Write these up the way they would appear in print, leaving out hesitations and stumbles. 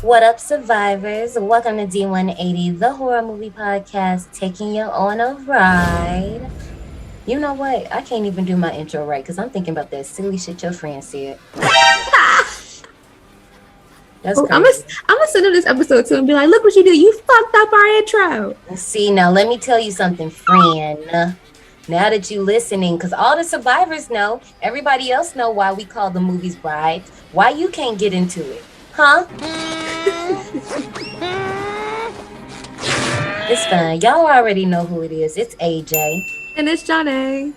What up, survivors? Welcome to D180, the horror movie podcast, taking you on a ride. You know what? I can't even do my intro right because I'm thinking about that silly shit your friend said. That's Oh, I'm crazy. gonna send him this episode too and be like, "Look what you do! You fucked up our intro." See, now let me tell you something, friend. Now that you listening, because all the survivors know, everybody else know why we call the movies brides. Why you can't get into it, huh? It's fine. Y'all already know who it is. It's AJ. And it's Johnny.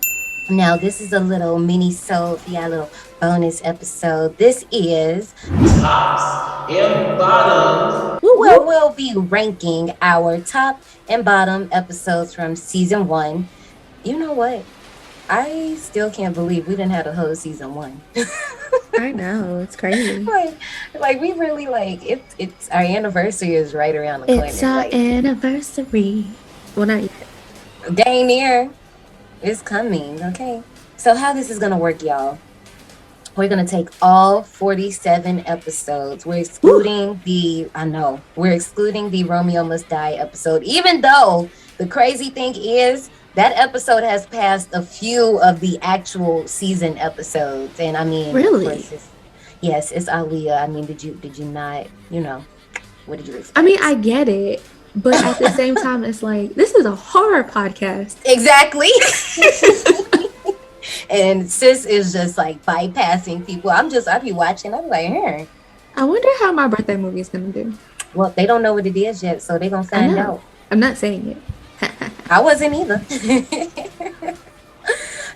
Now, this is a little mini-sode, yeah, a little bonus episode. This is Tops and bottoms. where we'll be ranking our top and bottom episodes from season 1. You know what? I still can't believe we didn't have a whole season 1. I know, it's crazy. like we really it's our anniversary is right around the corner. It's our anniversary. Well, not yet. Dang near. It's coming, okay? So how this is gonna work, y'all? We're gonna take all 47 episodes. We're excluding we're excluding the Romeo Must Die episode, even though the crazy thing is that episode has passed a few of the actual season episodes. And I mean, Really? Yes, it's Aaliyah. I mean, did you not, what did you expect? I mean, I get it, but at the same time, it's like this is a horror podcast. Exactly. And sis is just like bypassing people. I be watching. I'm like, hey. I wonder how my birthday movie is gonna do. Well, they don't know what it is yet, so they're gonna find out. I'm not saying it. I wasn't either.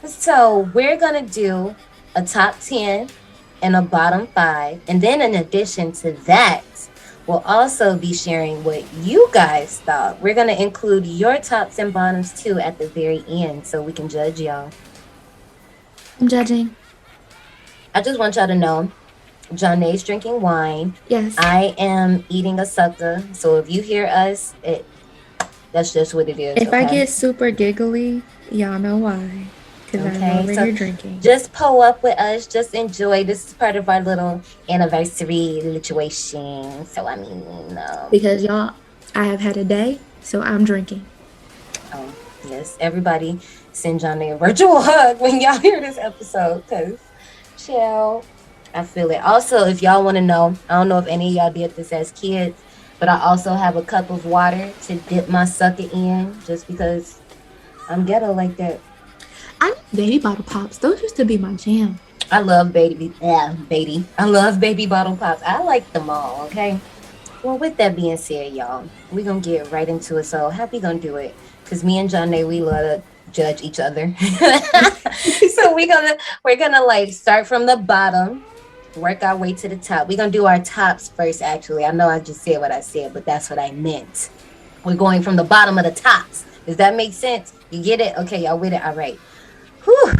So we're gonna do a top 10 and a bottom 5, and then in addition to that, we'll also be sharing what you guys thought. We're gonna include your tops and bottoms too at the very end, so we can judge y'all. I'm judging. I just want y'all to know, Johnny's drinking wine. Yes. I am eating a sucker. So if you hear us, that's just what it is. If I get super giggly, y'all know why. Because I'm over here drinking. Just pull up with us. Just enjoy. This is part of our little anniversary situation. So I mean, because y'all, I have had a day, so I'm drinking. Oh yes, everybody send Johnny a virtual hug when y'all hear this episode, because chill. I feel it. Also, if y'all want to know, I don't know if any of y'all did this as kids, but I also have a cup of water to dip my sucker in, just because I'm ghetto like that. I like baby bottle pops. Those used to be my jam. I love baby bottle pops. I like them all, okay? Well, with that being said, y'all, we're going to get right into it. So how we going to do it? Because me and Johnny, we love to judge each other. So we're gonna like start from the bottom, work our way to the top. We're gonna do our tops first. Actually, I know I just said what I said, but that's what I meant. We're going from the bottom of the tops. Does that make sense? You get it? Okay, y'all with it? All right. Whew.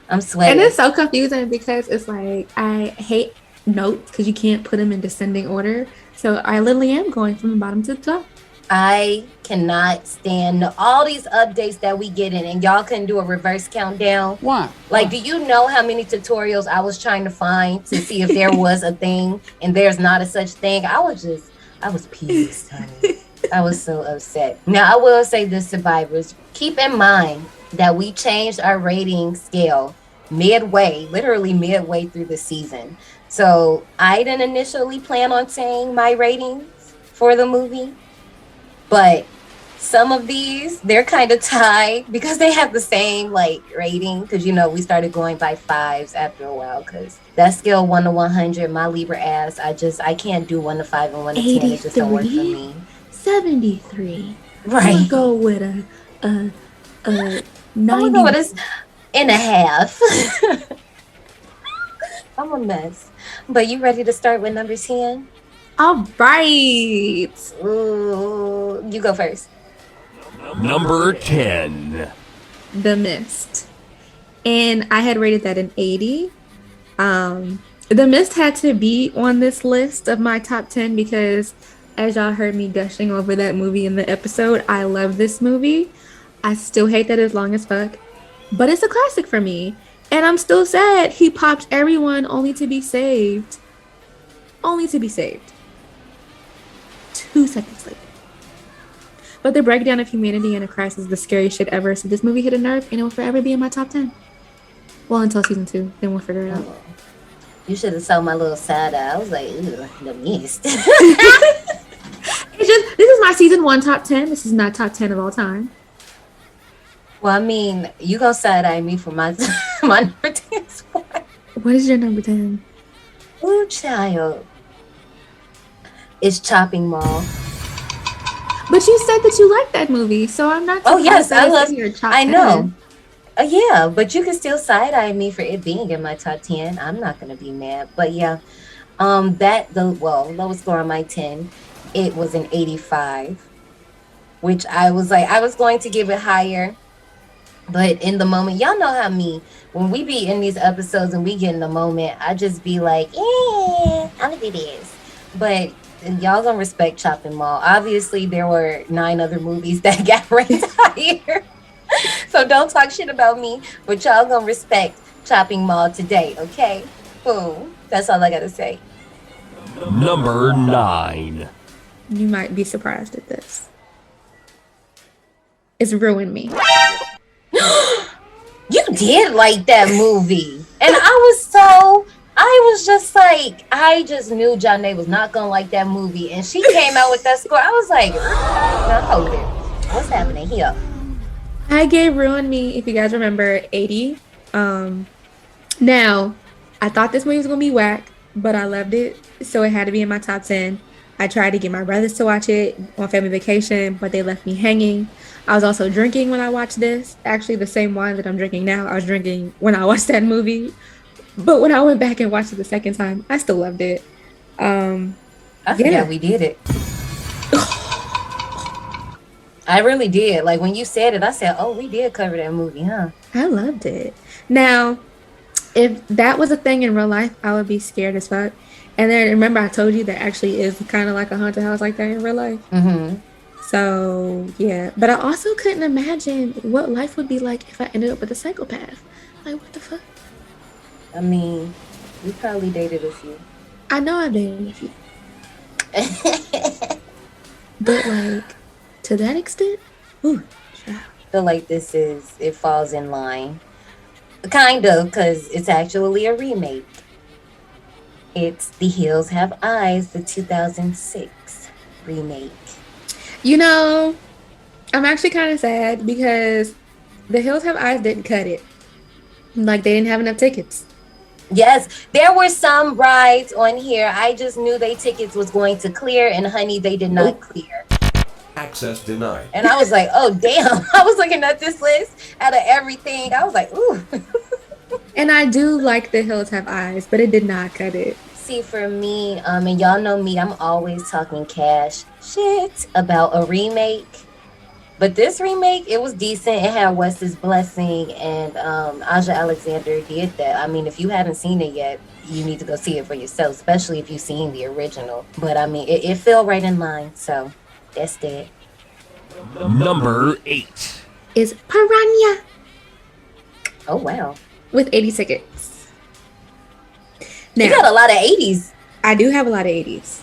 I'm sweating. And it's so confusing because it's like I hate notes because you can't put them in descending order. So I literally am going from the bottom to the top. I cannot stand all these updates that we get in, and y'all couldn't do a reverse countdown. Why? Like, do you know how many tutorials I was trying to find to see if there was a thing, and there's not a such thing? I was pissed, honey. I was so upset. Now, I will say this, survivors, keep in mind that we changed our rating scale literally midway through the season. So I didn't initially plan on saying my ratings for the movie, but some of these, they're kind of tied because they have the same like rating, because we started going by 5s after a while, because that scale 1 to 100, my Libra ass, I can't do 1 to 5 and 1 to 10. It just don't work for me. 73. Right. I'm gonna go with a 90. I'm gonna go with this and a half. I'm a mess. But you ready to start with number 10? All right. Ooh, you go first. Number 10. The Mist. And I had rated that an 80. The Mist had to be on this list of my top 10 because, as y'all heard me gushing over that movie in the episode, I love this movie. I still hate that it's long as fuck, but it's a classic for me. And I'm still sad he popped everyone only to be saved. Only to be saved. 2 seconds later. But the breakdown of humanity in a crisis is the scariest shit ever. So this movie hit a nerve, and it will forever be in my top 10. Well, until season 2, then we'll figure it out. You should have saw my little side eye. I was like, "Ew, the mist." It's just this is my season 1 top 10. This is not top 10 of all time. Well, I mean, you gonna side eye me for my my number 10 spot. What is your number 10? Ooh, child. It's Chopping Mall. But you said that you liked that movie, so I'm not. Oh yes, surprised that I it's love. in your top I 10. know. Yeah, but you can still side eye me for it being in my top 10. I'm not gonna be mad. But yeah, lowest score on my 10, it was an 85, which I was going to give it higher, but in the moment, y'all know how me, when we be in these episodes and we get in the moment, I just be like, I'm gonna do this. But y'all gonna respect Chopping Mall. Obviously, there were 9 other movies that got ranked higher. So don't talk shit about me, but y'all gonna respect Chopping Mall today, okay? Boom. That's all I gotta say. Number 9. You might be surprised at this. It's Ruined Me. You did like that movie. And I was just like, I just knew Janae was not gonna like that movie. And she came out with that score. I was like, now hold it. What's happening here? I gave Ruined Me, if you guys remember, 80. Now, I thought this movie was gonna be whack, but I loved it, so it had to be in my top 10. I tried to get my brothers to watch it on family vacation, but they left me hanging. I was also drinking when I watched this. Actually, the same wine that I'm drinking now, I was drinking when I watched that movie. But when I went back and watched it the second time, I still loved it. I forgot we did it. I really did. Like, when you said it, I said, oh, we did cover that movie, huh? I loved it. Now, if that was a thing in real life, I would be scared as fuck. And then remember I told you there actually is kind of like a haunted house like that in real life. Mm-hmm. So, yeah. But I also couldn't imagine what life would be like if I ended up with a psychopath. Like, what the fuck? I mean, you probably dated a few. I know I've dated a few. But, like, to that extent? Ooh, child. I feel like it falls in line. Kind of, because it's actually a remake. It's The Hills Have Eyes, the 2006 remake. You know, I'm actually kind of sad because The Hills Have Eyes didn't cut it. Like, they didn't have enough tickets. Yes, there were some rides on here. I just knew they tickets was going to clear, and honey, they did not clear. Access denied. And I was like, oh, damn. I was looking at this list out of everything. I was like, ooh. And I do like The Hills Have Eyes, but it did not cut it. See, for me, and y'all know me, I'm always talking cash shit about a remake. But this remake, it was decent. It had Wes's Blessing, and Aja Alexander did that. I mean, if you haven't seen it yet, you need to go see it for yourself, especially if you've seen the original. But I mean, it fell right in line, so that's that. Number 8. Is Piranha Oh, wow. with 80 tickets. You Now, got a lot of 80s. I do have a lot of 80s.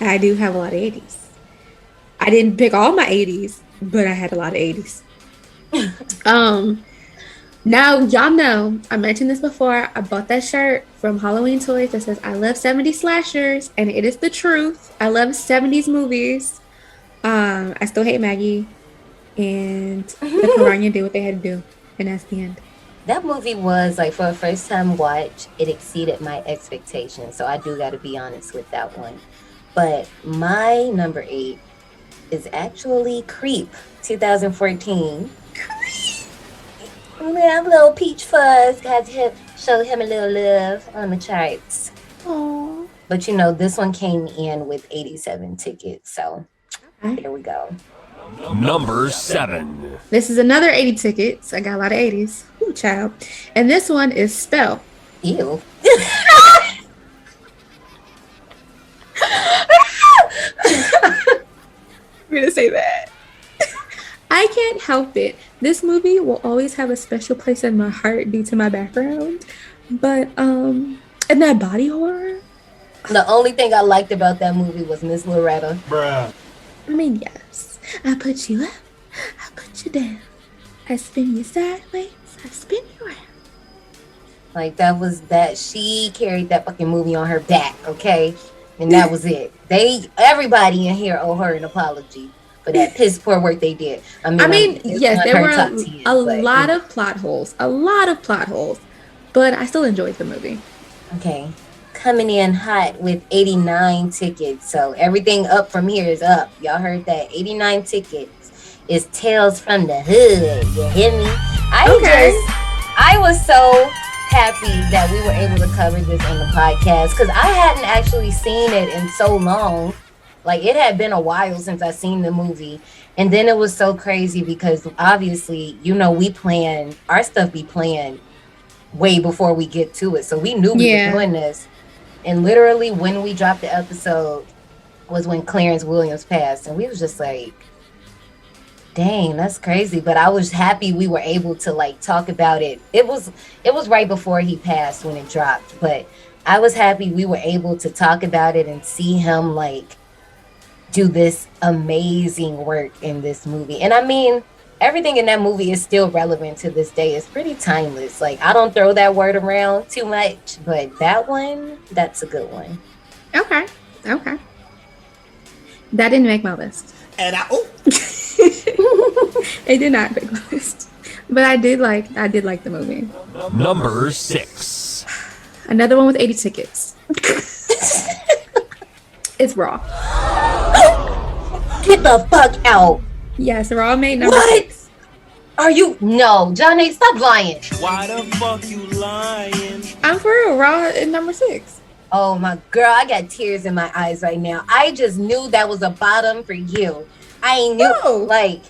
I didn't pick all my 80s, but I had a lot of 80s. Now, y'all know, I mentioned this before. I bought that shirt from Halloween Toys that says, I love 70s slashers, and it is the truth. I love 70s movies. I still hate Maggie, and the Piranha did what they had to do, and that's the end. That movie was, like, for a first time watch, it exceeded my expectations. So I do got to be honest with that one. But my number 8 is actually Creep, 2014. Yeah, little Peach Fuzz. Got to show him a little love on the charts. Aww. But, you know, this one came in with 87 tickets. So there we go. Number 7. This is another 80 tickets. I got a lot of 80s. Ooh, child. And this one is Spell. Ew. I'm gonna say that. I can't help it. This movie will always have a special place in my heart due to my background. But and that body horror. The only thing I liked about that movie was Miss Loretta. Bruh. I mean, yes. I put you up, I put you down. I spin you sideways, I spin you around. Like that was that she carried that fucking movie on her back, okay? And that was it. Everybody in here owe her an apology for that piss poor work they did. I mean, it's yes, not there her were top 10, a but, lot of plot holes, but I still enjoyed the movie. Okay. Coming in hot with 89 tickets. So everything up from here is up. Y'all heard that? 89 tickets is Tales from the Hood. You hear me? I was so happy that we were able to cover this on the podcast because I hadn't actually seen it in so long. Like it had been a while since I seen the movie. And then it was so crazy because obviously, we plan, our stuff be planned way before we get to it. So we knew we were doing this. And literally when we dropped the episode was when Clarence Williams passed. And we was just like, dang, that's crazy. But I was happy we were able to like talk about it. It was right before he passed when it dropped. But I was happy we were able to talk about it and see him like do this amazing work in this movie. And I mean, everything in that movie is still relevant to this day. It's pretty timeless. Like, I don't throw that word around too much, but that one, that's a good one. Okay. That didn't make my list. And It did not make my list. But I did like the movie. Number 6. Another one with 80 tickets. It's Raw. Get the fuck out. Yes, Raw made number What? 6. Are you? No, Johnny, stop lying. why the fuck you lying? I'm for real. Raw is number 6. Oh my girl, I got tears in my eyes right now. I just knew that was a bottom for you. I knew, No. like,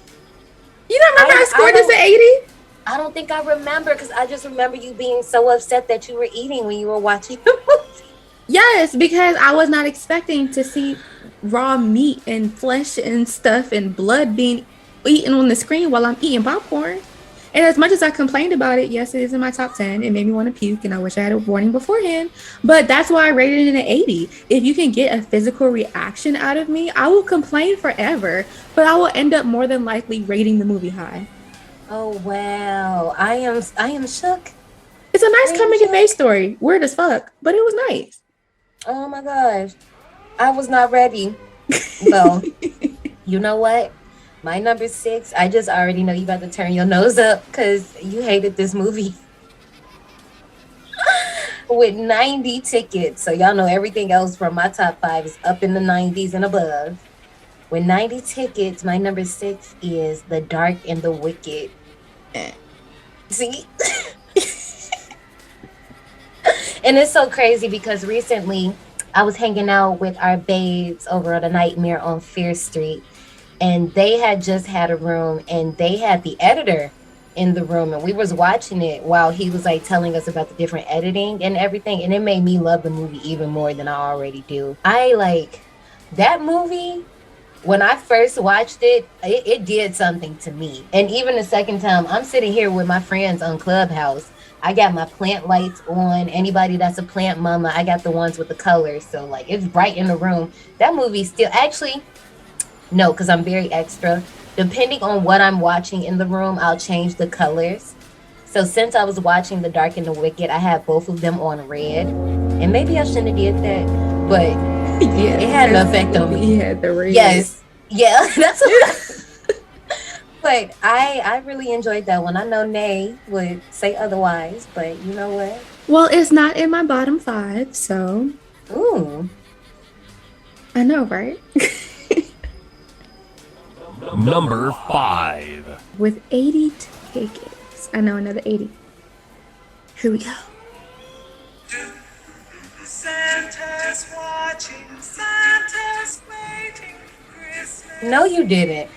You don't remember I scored this at 80? I don't think I remember because I just remember you being so upset that you were eating when you were watching the movie. Yes, because I was not expecting to see raw meat and flesh and stuff and blood being eaten on the screen while I'm eating popcorn. And as much as I complained about it, yes, it is in my top 10. It made me want to puke, and I wish I had a warning beforehand. But that's why I rated it an 80. If you can get a physical reaction out of me, I will complain forever, but I will end up more than likely rating the movie high. Oh wow, I am shook. It's a nice Are you coming of sure? age story. Weird as fuck, but it was nice. Oh my gosh, I was not ready. So, you know what? My number 6, I just already know you about to turn your nose up because you hated this movie. With 90 tickets. So y'all know everything else from my top 5 is up in the 90s and above. With 90 tickets, my number 6 is The Dark and the Wicked. See? And it's so crazy because recently I was hanging out with our babes over at a Nightmare on Fear Street. And they had just had a room and they had the editor in the room and we was watching it while he was like telling us about the different editing and everything. And it made me love the movie even more than I already do. I like that movie. When I first watched it, it did something to me. And even the second time, I'm sitting here with my friends on Clubhouse. I got my plant lights on. Anybody that's a plant mama, I got the ones with the colors. So like it's bright in the room. That movie still actually... No, because I'm very extra. Depending on what I'm watching in the room, I'll change the colors. So since I was watching The Dark and the Wicked, I had both of them on red. And maybe I shouldn't have did that, but Yeah, it had an effect on me. He had the ring. Yes. Yeah, that's what But I really enjoyed that one. I know Nay would say otherwise, but you know what? Well, it's not in my bottom 5, so Ooh. I know, right? Number 5. With 80 tickets. I know another 80. Here we go. Santa's watching, Santa's waiting, Christmas. No, you didn't.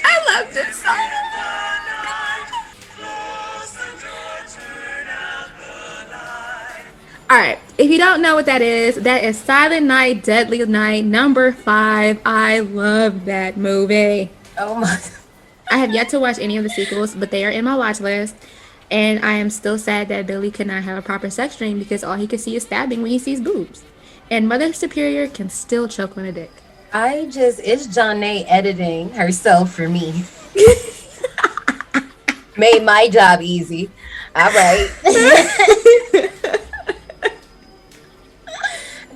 I love this song. All right, if you don't know what that is Silent Night, Deadly Night, number 5. I love that movie. Oh my. I have yet to watch any of the sequels, but they are in my watch list. And I am still sad that Billy could not have a proper sex dream because all he could see is stabbing when he sees boobs. And Mother Superior can still choke on a dick. It's Janae editing herself for me. Made my job easy. All right.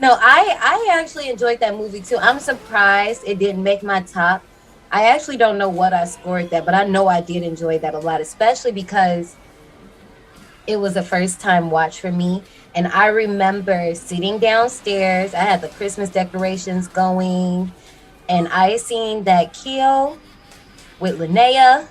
No, I actually enjoyed that movie too. I'm surprised it didn't make my top. I actually don't know what I scored that, but I know I did enjoy that a lot, especially because it was a first time watch for me. And I remember sitting downstairs. I had the Christmas decorations going, and I seen that kill with Linnea,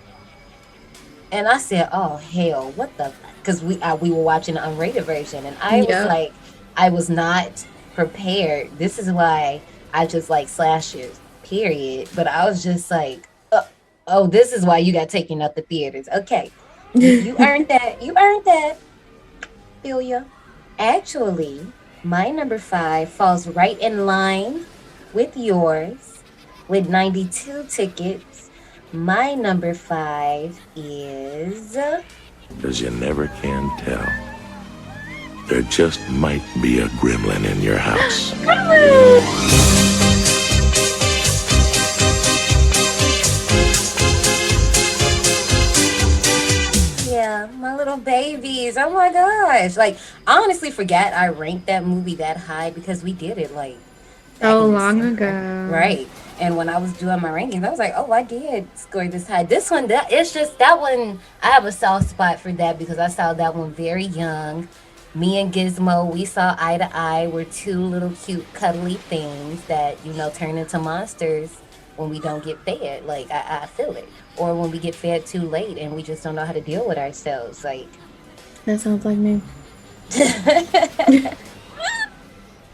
and I said, "Oh hell, what the?" Because we were watching the unrated version, and I was like, I was not prepared. This is why I just like slashers, period. But I was just like, oh, this is why you got taken out the theaters. Okay, you earned that. You earned that. Feel ya? Actually, my number 5 falls right in line with yours with 92 tickets. My number 5 is... Because you never can tell. There just might be a gremlin in your house. Yeah, my little babies. Oh my gosh. Like, I honestly forgot I ranked that movie that high because we did it like so long ago. Right. And when I was doing my rankings, I was like, oh, I did score this high. This one, it's just that one, I have a soft spot for that because I saw that one very young. Me and Gizmo, we saw eye to eye. We're two little cute cuddly things that, turn into monsters when we don't get fed. Like, I feel it. Or when we get fed too late and we just don't know how to deal with ourselves. Like, that sounds like me.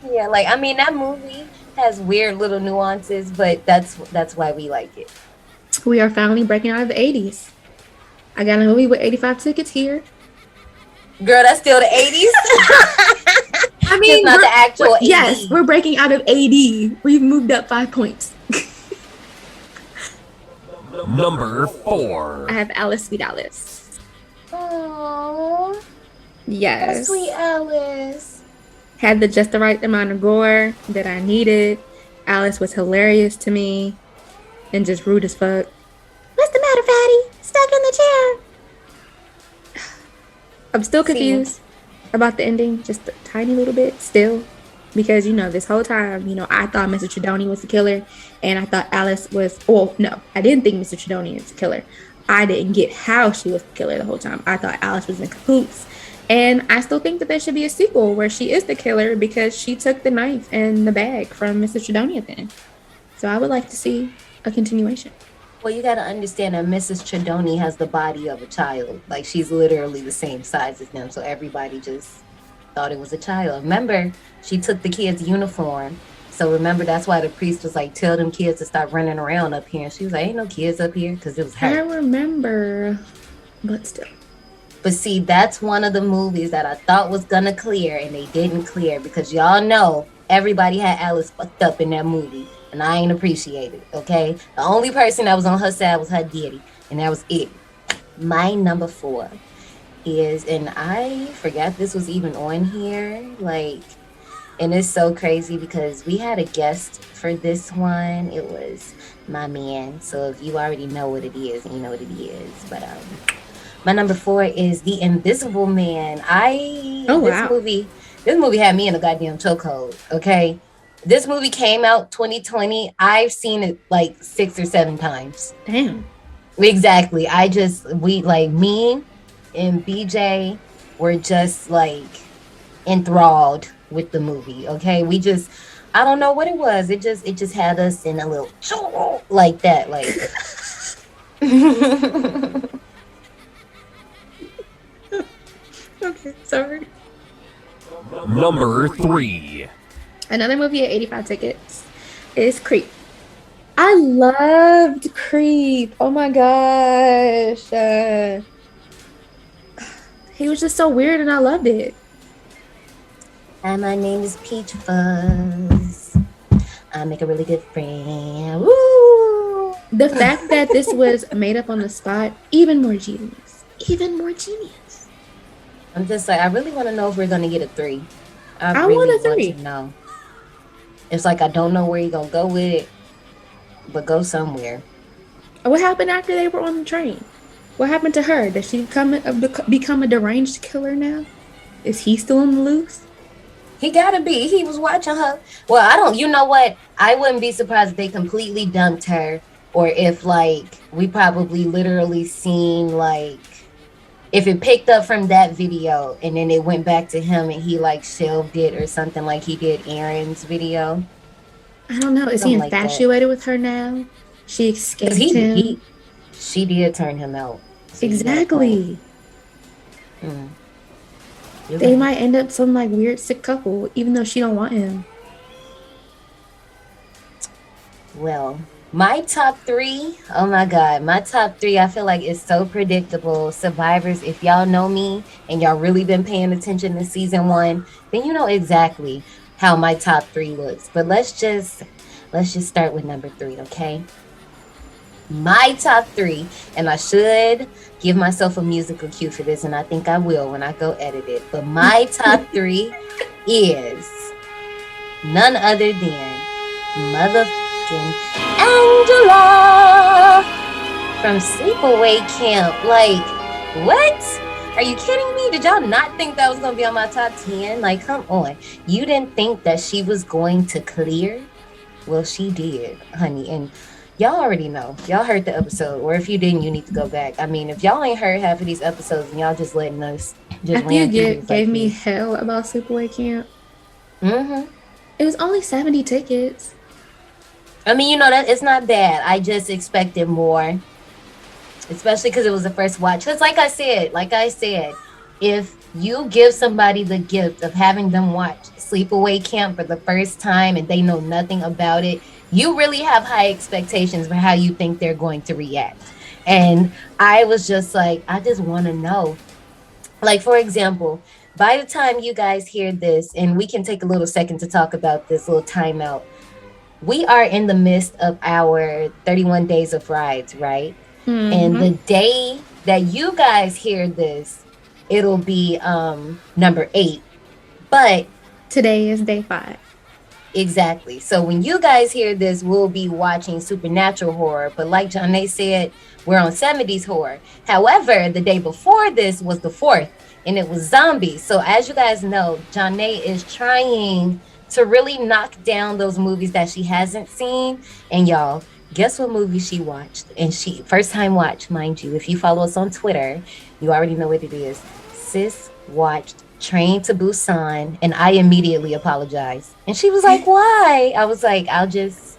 Yeah, like, I mean, that movie has weird little nuances, but that's why we like it. We are finally breaking out of the 80s. I got a movie with 85 tickets here. Girl, that's still the 80s. I mean, it's not the actual 80s. Yes, we're breaking out of 80. We've moved up 5 points. Number 4. I have Alice, Sweet Alice. Aww. Yes. Sweet Alice. Had just the right amount of gore that I needed. Alice was hilarious to me and just rude as fuck. What's the matter, Fatty? Stuck in the chair. I'm still confused about the ending, just a tiny little bit still. Because, this whole time, I thought Mr. Chidoni was the killer. And I thought Alice was, no, I didn't think Mr. Chidoni was the killer. I didn't get how she was the killer the whole time. I thought Alice was in cahoots. And I still think that there should be a sequel where she is the killer because she took the knife and the bag from Mr. Chidoni at the end. So I would like to see a continuation. Well, you got to understand that Mrs. Chidoni has the body of a child. Like, she's literally the same size as them. So everybody just thought it was a child. Remember, she took the kids' uniform. So remember, that's why the priest was like, tell them kids to stop running around up here. And she was like, ain't no kids up here because it was her. I remember, but still. But see, that's one of the movies that I thought was going to clear and they didn't clear because y'all know everybody had Alice fucked up in that movie. And I ain't appreciate it, okay? The only person that was on her side was her daddy. And that was it. My number 4 is, and I forgot this was even on here, like, and it's so crazy because we had a guest for this one. It was my man. So if you already know what it is, you know what it is. But my number 4 is The Invisible Man. This movie had me in a goddamn chokehold, okay? This movie came out 2020. I've seen it like 6 or 7 times. Damn. Exactly. Me and BJ were just like enthralled with the movie. Okay. I don't know what it was. It just had us in a little like that. Like Okay, sorry. Number 3. Another movie at 85 tickets is Creep. I loved Creep. Oh my gosh. He was just so weird and I loved it. And my name is Peach Fuzz. I make a really good friend. Woo! The fact that this was made up on the spot, even more genius. Even more genius. I'm just like, I really want to know if we're going to get a 3. I want a 3. No. It's like I don't know where you're gonna go with it, but go somewhere. What happened after they were on the train? What happened to her? Did she become a deranged killer now? Is he still on the loose? He gotta be. He was watching her. Well, I don't. You know what? I wouldn't be surprised if they completely dumped her, or if like we probably literally seen like if it picked up from that video and then it went back to him and he like shelved it or something like he did Aaron's video. I don't know. Is he Something like that. infatuated with her now? She 'Cause escaped him. she did turn him out. So you got a Exactly. point. You're They right. might end up some like weird sick couple, even though she don't want him. Well, my top 3, oh my God, my top 3, I feel like it's so predictable. Survivors, if y'all know me and y'all really been paying attention to season 1, then you know exactly how my top 3 looks. But let's just start with number 3, okay? My top 3, and I should give myself a musical cue for this, and I think I will when I go edit it. But my top 3 is none other than motherfucking Angela from Sleepaway Camp. Like, what? Are you kidding me? Did y'all not think that was gonna be on my top 10? Like, come on. You didn't think that she was going to clear? Well, she did, honey. And y'all already know. Y'all heard the episode. Or if you didn't, you need to go back. I mean, if y'all ain't heard half of these episodes and y'all just letting us just After you ran through these gave like me this. hell about Sleepaway Camp, Mm-hmm. it was only 70 tickets. I mean, you know, that it's not bad. I just expected more, especially because it was the first watch. Because like I said, if you give somebody the gift of having them watch Sleepaway Camp for the first time and they know nothing about it, you really have high expectations for how you think they're going to react. And I was just like, I just want to know. Like, for example, by the time you guys hear this, and we can take a little second to talk about this little timeout, we are in the midst of our 31 days of rides, right? And the day that you guys hear this, it'll be number 8. But Today is day 5. exactly. So when you guys hear this, we'll be watching supernatural horror. But like Janae said, we're on 70s horror. However, the day before this was the 4th, and it was zombies. So as you guys know, Janae is trying to really knock down those movies that she hasn't seen. And y'all, guess what movie she watched? And she first time watch, mind you. If you follow us on Twitter, you already know what it is. Sis watched Train to Busan, and I immediately apologized. And she was like, why? I was like, I'll just...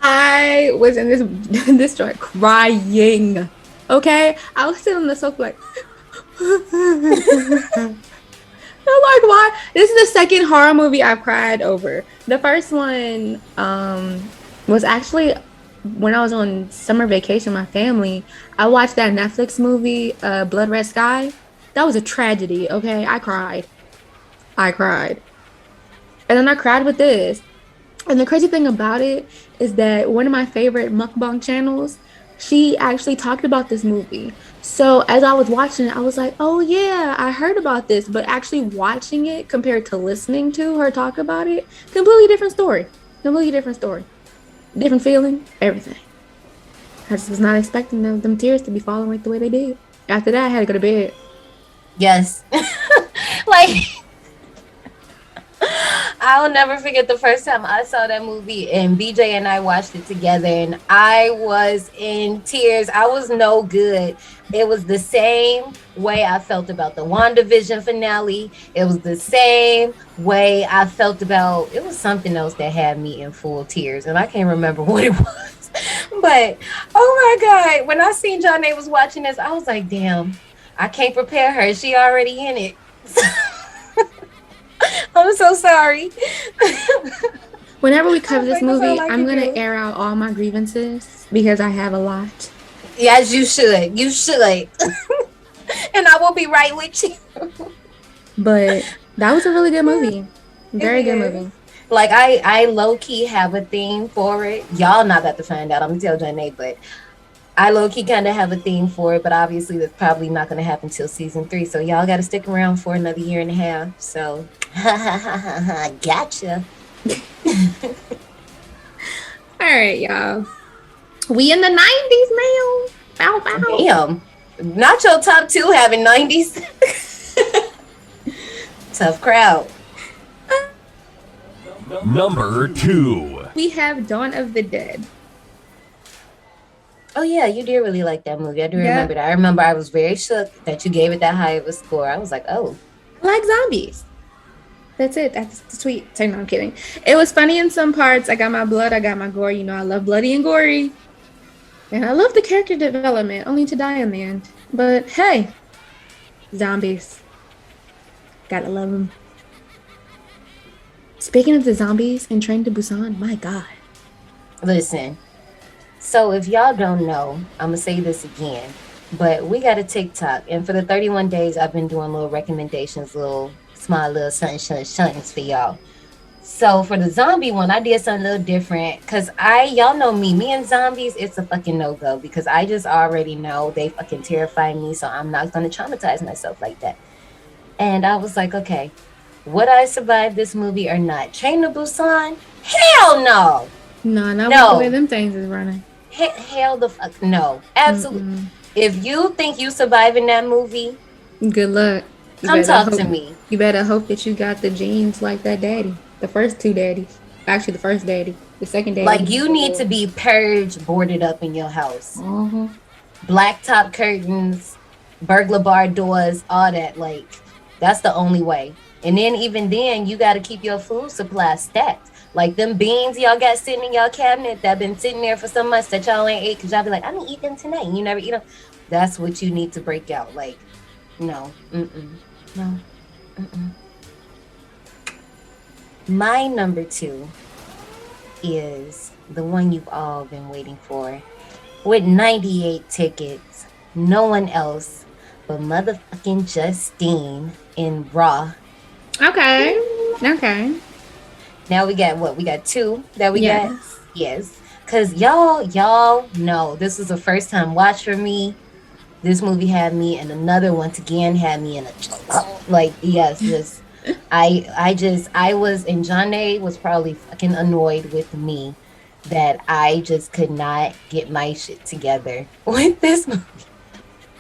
I was in this joint crying. Okay? I was sitting on the sofa like I'm like, why? This is the second horror movie I've cried over. The first one was actually when I was on summer vacation with my family. I watched that Netflix movie, Blood Red Sky. That was a tragedy, okay? I cried. And then I cried with this. And the crazy thing about it is that one of my favorite mukbang channels, she actually talked about this movie. So as I was watching it, I was like, oh yeah, I heard about this. But actually watching it compared to listening to her talk about it, completely different story. Different feeling, everything. I just was not expecting them tears to be falling like the way they did. After that, I had to go to bed. Yes. Like, I'll never forget the first time I saw that movie, and BJ and I watched it together, and I was in tears. I was no good. It was the same way I felt about the WandaVision finale. It was the same way I felt about, it was something else that had me in full tears, and I can't remember what it was. But, oh my God, when I seen Janae was watching this, I was like, damn, I can't prepare her. She already in it. I'm so sorry. Whenever we cover this Like, that's movie, all I I'm can going do. to air out all my grievances because I have a lot. Yes, you should. You should. And I will be right with you. But that was a really good movie. Very good is. movie. Like, I low-key have a theme for it. Y'all not about to find out. I'm going to tell Janae, but I low-key kind of have a theme for it, but obviously that's probably not going to happen till season 3. So y'all got to stick around for another year and a half. So, gotcha. All right, y'all. We in the 90s now. Bow, bow. Damn. Not your top 2 having 90s. Tough crowd. Number 2. We have Dawn of the Dead. Oh yeah, you did really like that movie. I do Yeah. remember that. I remember I was very shook that you gave it that high of a score. I was like, oh. I like zombies. That's it. That's the tweet. No, I'm kidding. It was funny in some parts. I got my blood. I got my gore. You know, I love bloody and gory. And I love the character development, only to die in the end. But hey, zombies. Gotta love them. Speaking of the zombies in Train to Busan, my God. Listen. So if y'all don't know, I'm going to say this again. But we got a TikTok. And for the 31 days, I've been doing little recommendations, little small little somethings for y'all. So for the zombie one, I did something a little different. Because y'all know me and zombies, it's a fucking no-go. Because I just already know they fucking terrify me. So I'm not going to traumatize myself like that. And I was like, okay, would I survive this movie or not? Train to Busan? Hell no! No, not No. with the way them things is running. Hell the fuck no. Absolutely. If you think you survive in that movie, Good luck. You come better talk hope- to me. You better hope that you got the genes like that daddy. The first 2 daddies. Actually, the first daddy. The second daddy. Like, you need to be purged, boarded up in your house. Uh-huh. Black top curtains, burglar bar doors, all that. Like, that's the only way. And then even then, you got to keep your food supply stacked. Like them beans y'all got sitting in y'all cabinet that been sitting there for so much that y'all ain't ate because y'all be like, I'm gonna eat them tonight. And you never eat them. That's what you need to break out. Like, no. No. My number 2 is the one you've all been waiting for. With 98 tickets, no one else but motherfucking Justine in Raw. Okay. Okay. Now we got what? We got 2 that we Yes. got? Yes. Because y'all know this was a first time watch for me. This movie had me, and another once again had me in a like, yes, just I was, and Johnny was probably fucking annoyed with me that I just could not get my shit together with this movie.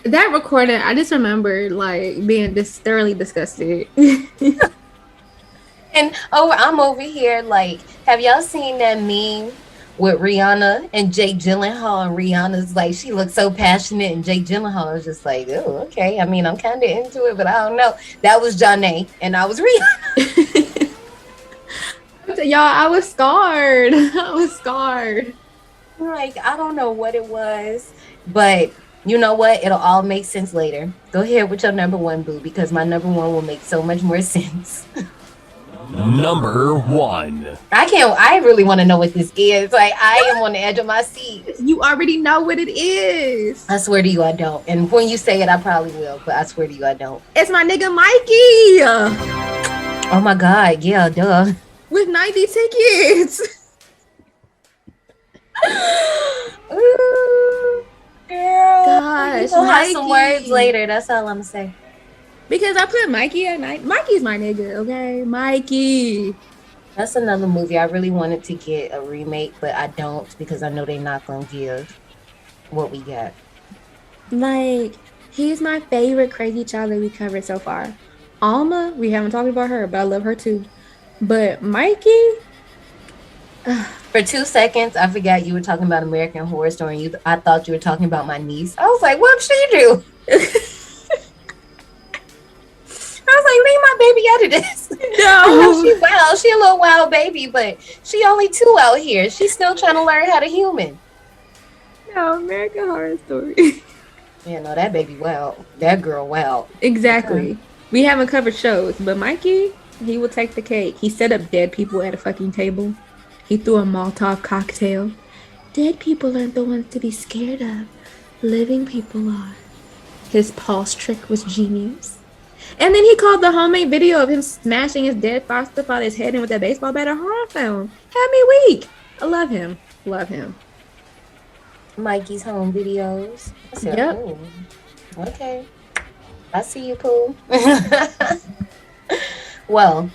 That recording, I just remember like being thoroughly disgusted. And I'm over here like, have y'all seen that meme with Rihanna and Jake Gyllenhaal? And Rihanna's like, she looks so passionate, and Jake Gyllenhaal is just like, oh, okay. I mean, I'm kind of into it, but I don't know. That was Johnny, and I was Rihanna. Y'all, I was scarred. I was scarred. Like, I don't know what it was, but you know what? It'll all make sense later. Go ahead with your number 1, boo, because my number 1 will make so much more sense. Number 1. I really want to know what this is. Like, I am on the edge of my seat. You already know what it is. I swear to you, I don't. And when you say it, I probably will, but I swear to you, I don't. It's my nigga Mikey Oh my God, yeah, duh. with 90 tickets. Ooh, girl. Gosh, We'll have some Mikey. words later. That's all I'm gonna say. Because I put Mikey at night. Mikey's my nigga, okay? Mikey. That's another movie I really wanted to get a remake, but I don't because I know they're not gonna give what we got. Like, he's my favorite crazy child that we covered so far. Alma, we haven't talked about her, but I love her too. But Mikey, For 2 seconds, I forgot you were talking about American Horror Story, and I thought you were talking about my niece. I was like, what'd she do? I was like, leave my baby out of this. I know she wild. She a little wild baby, but she only 2 out here. She's still trying to learn how to human. No, American Horror Story. Yeah, no, that baby wild. That girl wild. Exactly. We haven't covered shows, but Mikey, he will take the cake. He set up dead people at a fucking table. He threw a Molotov cocktail. Dead people aren't the ones to be scared of. Living people are. His pulse trick was genius. And then he called the homemade video of him smashing his dead foster father's head in with that baseball bat a horror film. Had me weak. I love him. Love him. Mikey's home videos. I said, Yep. "Ooh, okay. I see you, Pooh." Well,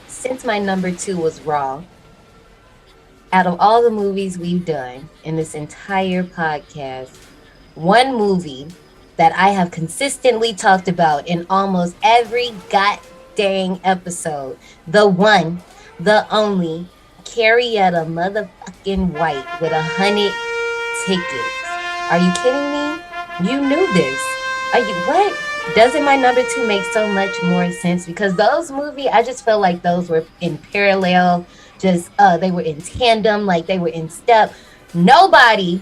since my number 2 was Raw, out of all the movies we've done in this entire podcast, one movie that I have consistently talked about in almost every goddamn episode, the one, the only, Carrietta motherfucking White with 100 tickets. Are you kidding me? You knew this. Are you what? Doesn't my number 2 make so much more sense? Because those movies, I just felt like those were in parallel. Just they were in tandem, like they were in step. Nobody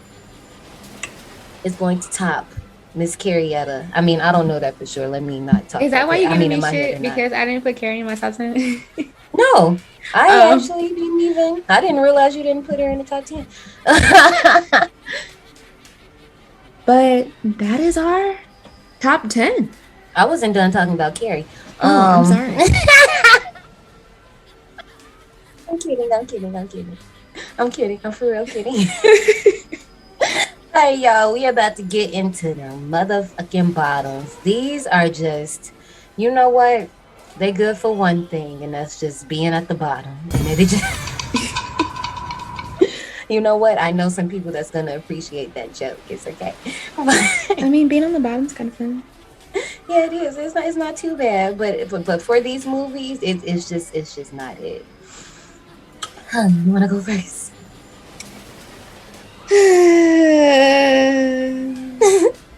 is going to top Miss Carrietta. I mean, I don't know that for sure. Let me not talk. Is that why you giving me in my head shit because I didn't put Carrie in my top 10? No, I Oh. actually didn't even. I didn't realize you didn't put her in the top 10. But that is our top 10. I wasn't done talking about Carrie. Oh, I'm sorry. I'm kidding. I'm for real kidding. Hey, y'all, we about to get into the motherfucking bottoms. These are just, you know what? They good for one thing, and that's just being at the bottom. And it just, you know what? I know some people that's gonna appreciate that joke. It's okay. I mean, being on the bottom is kind of fun. Yeah, it is. It's not too bad, but for these movies, it's just not it. You wanna go first?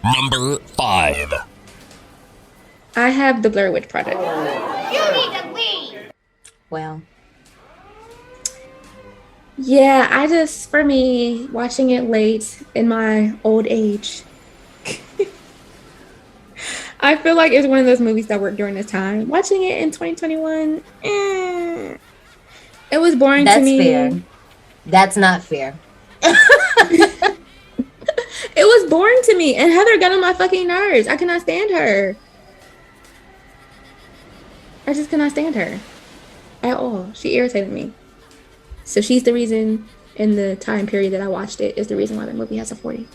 Number 5. I have the Blair Witch Project. Well, Yeah, I just, for me, watching it late in my old age, I feel like it's one of those movies that worked during this time. Watching it in 2021, it was boring to that's me. fair. That's not fair. It was boring to me, and Heather got on my fucking nerves. I cannot stand her. I just cannot stand her at all. She irritated me. So she's the reason, in the time period that I watched it, is the reason why the movie has a 40.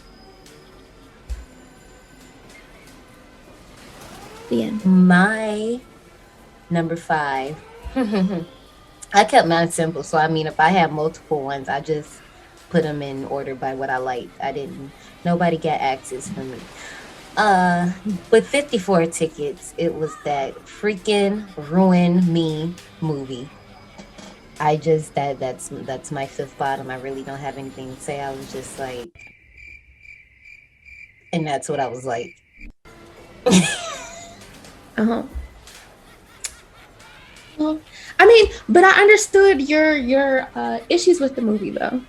The end. My number 5. I kept mine simple, so I mean, if I have multiple ones, I just put them in order by what I liked. Nobody got access from me. With 54 tickets, it was that freaking Ruin Me movie. I just that's my 5th bottom. I really don't have anything to say. I was just like, and that's what I was like. Well, I mean, but I understood your issues with the movie, though.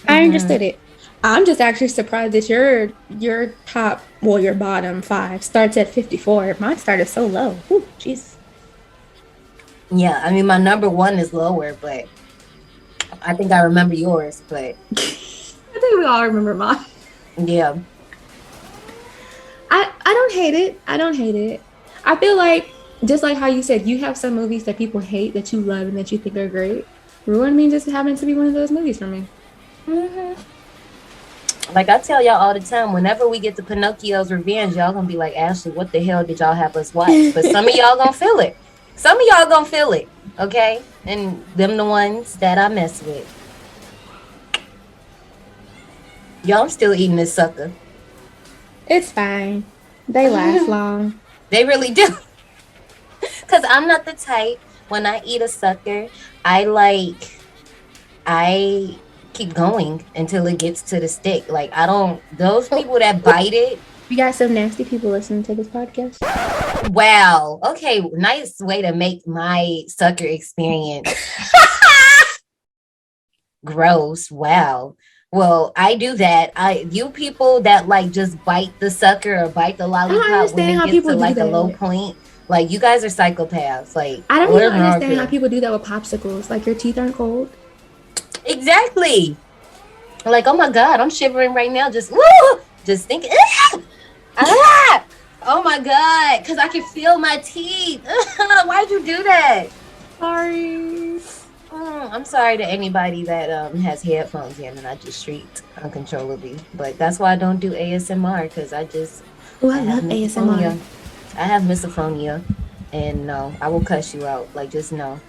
I understood it. I'm just actually surprised that your top, well, your bottom 5 starts at 54. Mine started so low. Ooh, jeez. Yeah, I mean, my number 1 is lower, but I think I remember yours, but I think we all remember mine. yeah. I don't hate it. I don't hate it. I feel like, just like how you said, you have some movies that people hate that you love and that you think are great. Ruin Me just happens to be one of those movies for me. Like I tell y'all all the time, whenever we get to Pinocchio's Revenge, y'all gonna be like, Ashley, what the hell did y'all have us watch? But some of y'all gonna feel it. Some of y'all gonna feel it, okay? And them the ones that I mess with. Y'all, I'm still eating this sucker. It's fine. They last long. They really do. Because I'm not the type, when I eat a sucker, I keep going until it gets to the stick. Like, those people that bite it. We got some nasty people listening to this podcast. Wow. Okay, nice way to make my sucker experience gross. Wow. Well, I do that. You people that like just bite the sucker or bite the lollipop when it gets to like a low point, like you guys are psychopaths. Like I don't even understand how people do that with popsicles. Like your teeth aren't cold. Exactly. Like, oh my God, I'm shivering right now. Just thinking. Oh my God, because I can feel my teeth. Why'd you do that? Sorry. I'm sorry to anybody that has headphones in and I just shrieked uncontrollably. But that's why I don't do ASMR because Oh, I I have love misophonia. ASMR. I have misophonia, and no, I will cuss you out. Like, just no.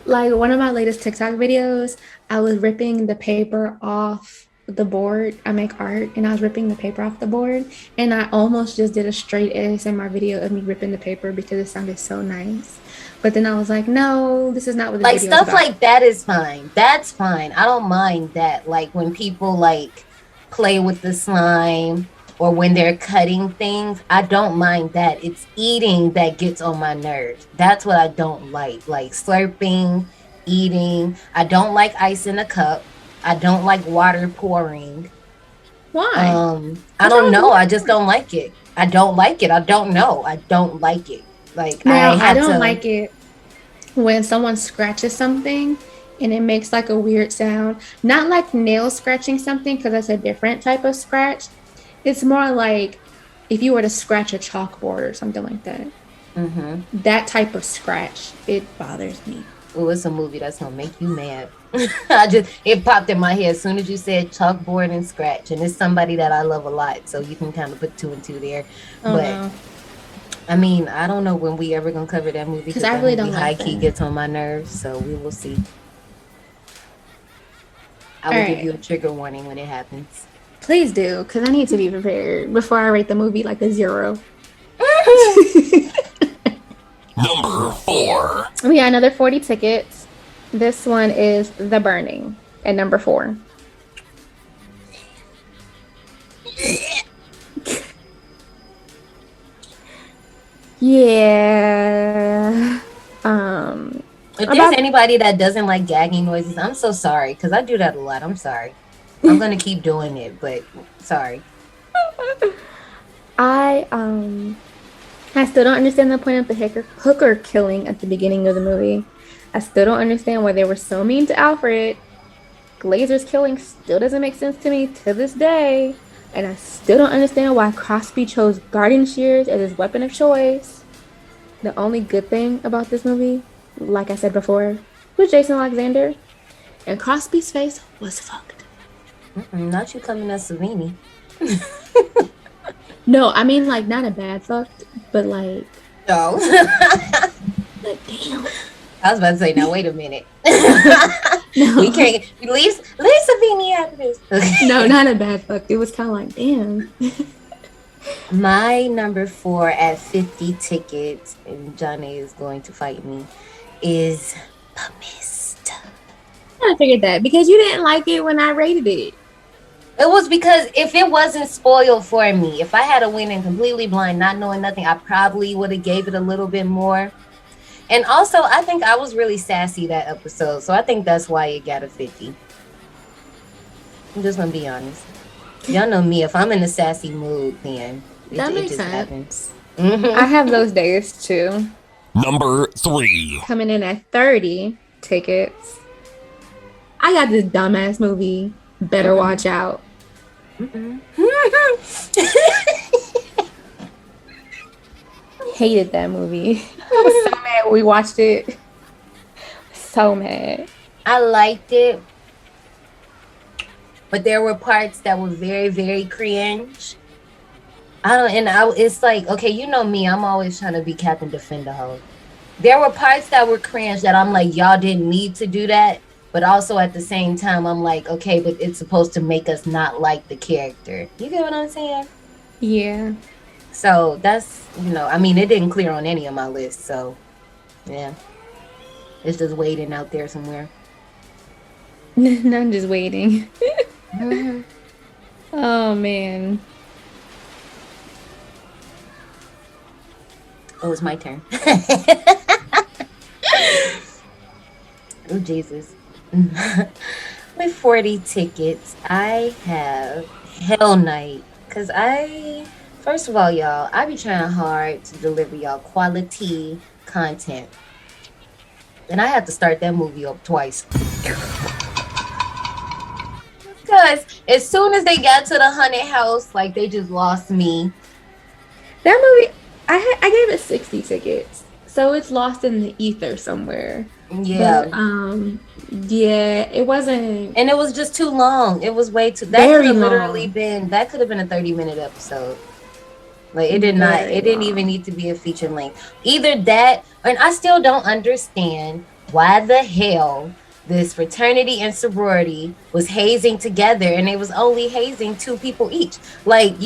Like one of my latest TikTok videos, I was ripping the paper off the board. I make art and I was ripping the paper off the board, and I almost just did a straight ASMR video of me ripping the paper because it sounded so nice. But then I was like, no, this is not what this Like, video is stuff about. like that is fine. That's fine. I don't mind that. Like, when people, like, play with the slime or when they're cutting things, I don't mind that. It's eating that gets on my nerves. That's what I don't like slurping, eating. I don't like ice in a cup. I don't like water pouring. Why? I don't know. I just don't like it. I don't like it. I don't know. I don't like it. Like, Now, I have don't to, like it when someone scratches something and it makes like a weird sound. Not like nail scratching something because that's a different type of scratch. It's more like if you were to scratch a chalkboard or something like that. That type of scratch, it bothers me. Oh, it's a movie that's gonna make you mad. It popped in my head as soon as you said chalkboard and scratch, and it's somebody that I love a lot, so you can kind of put 2 and 2 there. Oh, But no. I mean, I don't know when we ever gonna cover that movie because I that really movie don't like high key that. gets on my nerves, so we will see. I will All give right. you a trigger warning when it happens. Please do, because I need to be prepared before I rate the movie like a 0. Number 4. We got another 40 tickets. This one is The Burning at number 4. Yeah. If there's anybody that doesn't like gagging noises, I'm so sorry because I do that a lot. I'm sorry. I'm gonna keep doing it, but sorry. I still don't understand the point of the hooker killing at the beginning of the movie. I still don't understand why they were so mean to Alfred. Glazer's killing still doesn't make sense to me to this day. And I still don't understand why Crosby chose garden shears as his weapon of choice. The only good thing about this movie, like I said before, was Jason Alexander. And Crosby's face was fucked. Not you coming at Savini. No, I mean like not a bad fucked, but like No. like damn. I was about to say, now wait a minute. No. We can't leave Savini out of this. No, not a bad fuck. It was kind of like, damn. My number 4 at 50 tickets, and Johnny is going to fight me, is The Mist. I figured that because you didn't like it when I rated it. It was because if it wasn't spoiled for me, if I had to win in completely blind, not knowing nothing, I probably would have gave it a little bit more. And also, I think I was really sassy that episode, so I think that's why it got a 50. I'm just gonna be honest. Y'all know me. If I'm in a sassy mood, then That makes just sense. happens. I have those days too. Number 3. Coming in at 30 tickets. I got this dumbass movie. Better watch out. Hated that movie. I was so mad when we watched it. So mad. I liked it, but there were parts that were very, very cringe. It's like, okay, you know me, I'm always trying to be Captain Defender hoe. There were parts that were cringe that I'm like, y'all didn't need to do that, but also at the same time, I'm like, okay, but it's supposed to make us not like the character. You get what I'm saying? Yeah. So that's, I mean, it didn't clear on any of my lists, so yeah. It's just waiting out there somewhere. I'm just waiting. Oh man. Oh, it's my turn. Oh, Jesus. With 40 tickets, I have Hell Night. Because first of all, y'all, I be trying hard to deliver y'all quality content. And I had to start that movie up twice. Because as soon as they got to the haunted house, like, they just lost me. That movie, I gave it 60 tickets. So it's lost in the ether somewhere. Yeah. But, yeah, it wasn't. And it was just too long. It was way too. That Very could have literally long. been. That could have been a 30-minute episode. Like it did not. Very It didn't long. even need to be a feature length. Either that, and I still don't understand why the hell this fraternity and sorority was hazing together, and it was only hazing 2 people each. Like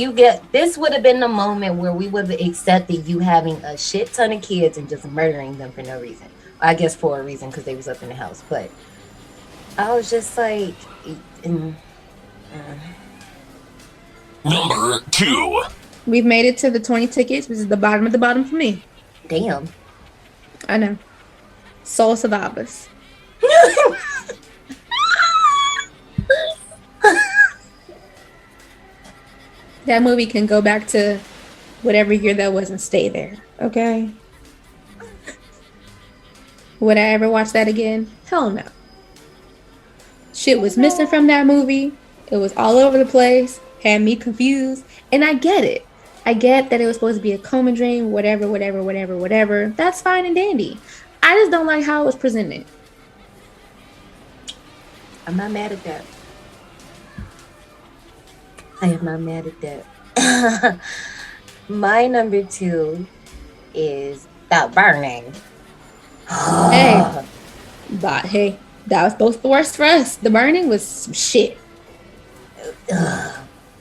this would have been the moment where we would have accepted you having a shit ton of kids and just murdering them for no reason. I guess for a reason because they was up in the house, but I was just like, Number 2. We've made it to the 20 tickets, which is the bottom of the bottom for me. damn. I know. Soul Survivors. That movie can go back to whatever year that was and stay there. Okay? Would I ever watch that again? Hell no. Shit was missing from that movie. It was all over the place. Had me confused. And I get it. I get that it was supposed to be a coma dream, whatever. That's fine and dandy. I just don't like how it was presented. I'm not mad at that. I am not mad at that. My number 2 is The Burning. Hey. But hey, that was both the worst for us. The Burning was some shit.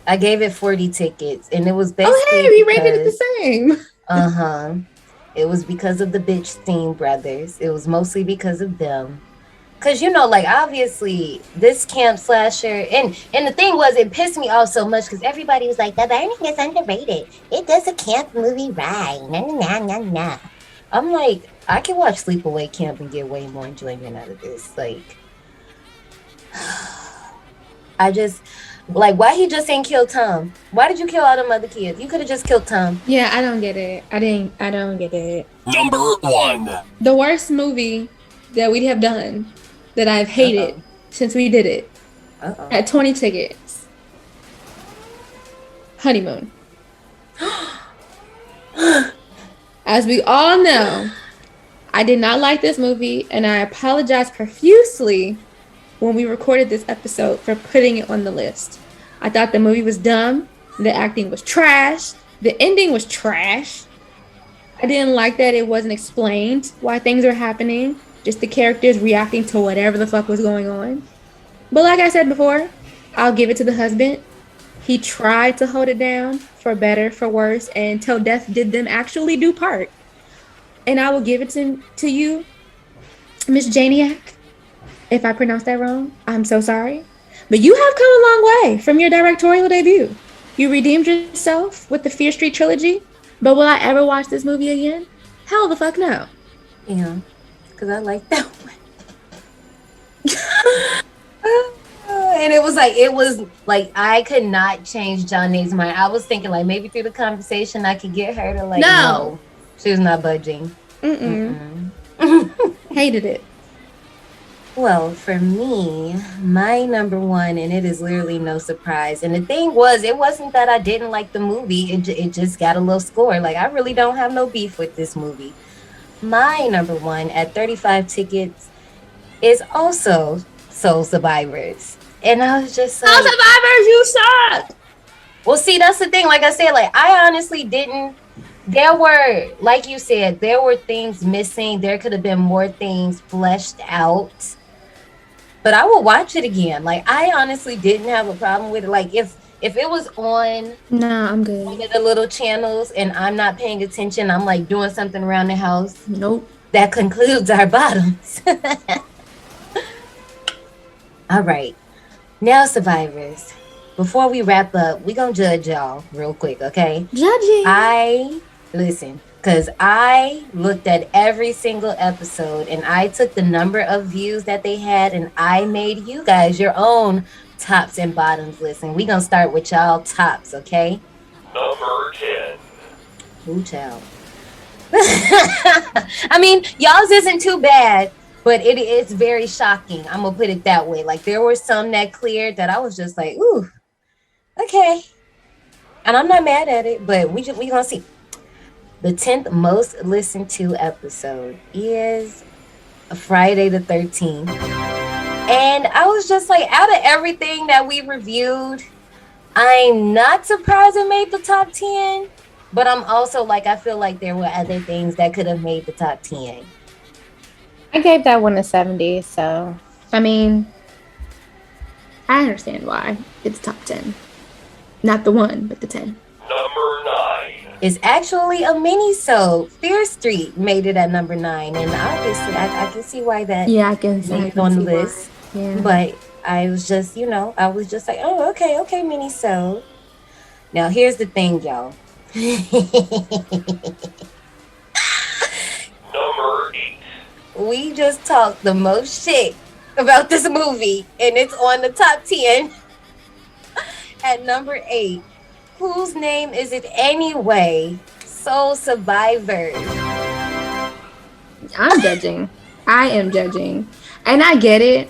I gave it 40 tickets, and it was basically. Oh hey, we rated it the same. It was because of the Bitchstein brothers. It was mostly because of them. Cause like obviously this camp slasher, and the thing was, it pissed me off so much because everybody was like, The Burning is underrated. It does a camp movie right. Nah. I'm like, I can watch Sleepaway Camp and get way more enjoyment out of this. Like, I just like, why he just ain't kill Tom? Why did you kill all them other kids? You could have just killed Tom. Yeah, I don't get it. I don't get it. Number 1. The worst movie that we have done that I've hated since we did it at 20 tickets. Honeymoon. As we all know, I did not like this movie, and I apologize profusely when we recorded this episode for putting it on the list. I thought the movie was dumb, the acting was trash, the ending was trash. I didn't like that it wasn't explained why things were happening, just the characters reacting to whatever the fuck was going on. But like I said before, I'll give it to the husband. He tried to hold it down, for better, for worse, and till death did them actually do part. And I will give it to you, Miss Janiak. If I pronounced that wrong, I'm so sorry. But you have come a long way from your directorial debut. You redeemed yourself with the Fear Street trilogy. But will I ever watch this movie again? Hell the fuck no. Yeah, because I like that one. And it was like I could not change Johnny's mind. I was thinking like maybe through the conversation I could get her to like no. She was not budging. Hated it. Well, for me, my number 1, and it is literally no surprise. And the thing was, it wasn't that I didn't like the movie. It just got a low score. Like, I really don't have no beef with this movie. My number 1 at 35 tickets is also Soul Survivors. And I was just like, Soul Survivors, you suck! Well, see, that's the thing. Like I said, like, I honestly didn't. There were, like you said, there were things missing. There could have been more things fleshed out. But I will watch it again. Like, I honestly didn't have a problem with it. Like, if it was on Nah, I'm good. one of the little channels and I'm not paying attention, I'm like doing something around the house. Nope. That concludes our bottoms. All right. Now, survivors, before we wrap up, we're going to judge y'all real quick, okay? Judging. Listen, because I looked at every single episode and I took the number of views that they had and I made you guys your own tops and bottoms list. And we're going to start with y'all tops, okay? Number 10. Ooh, child. I mean, y'all's isn't too bad, but it is very shocking. I'm going to put it that way. Like, there were some that cleared that I was just like, ooh, okay. And I'm not mad at it, but we going to see. The 10th most listened to episode is Friday the 13th. And I was just like, out of everything that we reviewed, I'm not surprised it made the top 10. But I'm also like, I feel like there were other things that could have made the top 10. I gave that one a 70, so I mean, I understand why it's top 10. Not the 1, but the 10. Number 9. It's actually a mini-sode. Fear Street made it at number 9. And obviously, I can see why that Yeah, I can see made it on the see why. list. Yeah. But I was just, I was just like, oh, okay, mini-sode. Now, here's the thing, y'all. Number 8. We just talked the most shit about this movie, and it's on the top 10 at number 8. Whose name is it anyway? Soul Survivor. I'm judging. I am judging. And I get it.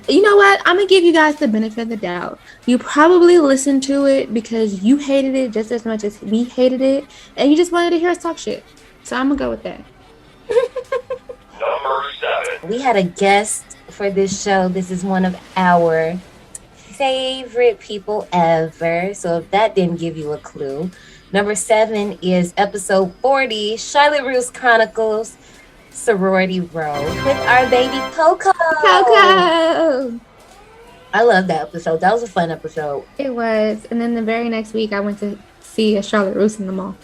You know what? I'm going to give you guys the benefit of the doubt. You probably listened to it because you hated it just as much as we hated it. And you just wanted to hear us talk shit. So I'm going to go with that. Number 7. We had a guest for this show. This is one of our favorite people ever. So if that didn't give you a clue. Number 7 is episode 40, Charlotte Russe Chronicles, Sorority Row, with our baby Coco. Coco! I love that episode. That was a fun episode. It was. And then the very next week, I went to see a Charlotte Russe in the mall.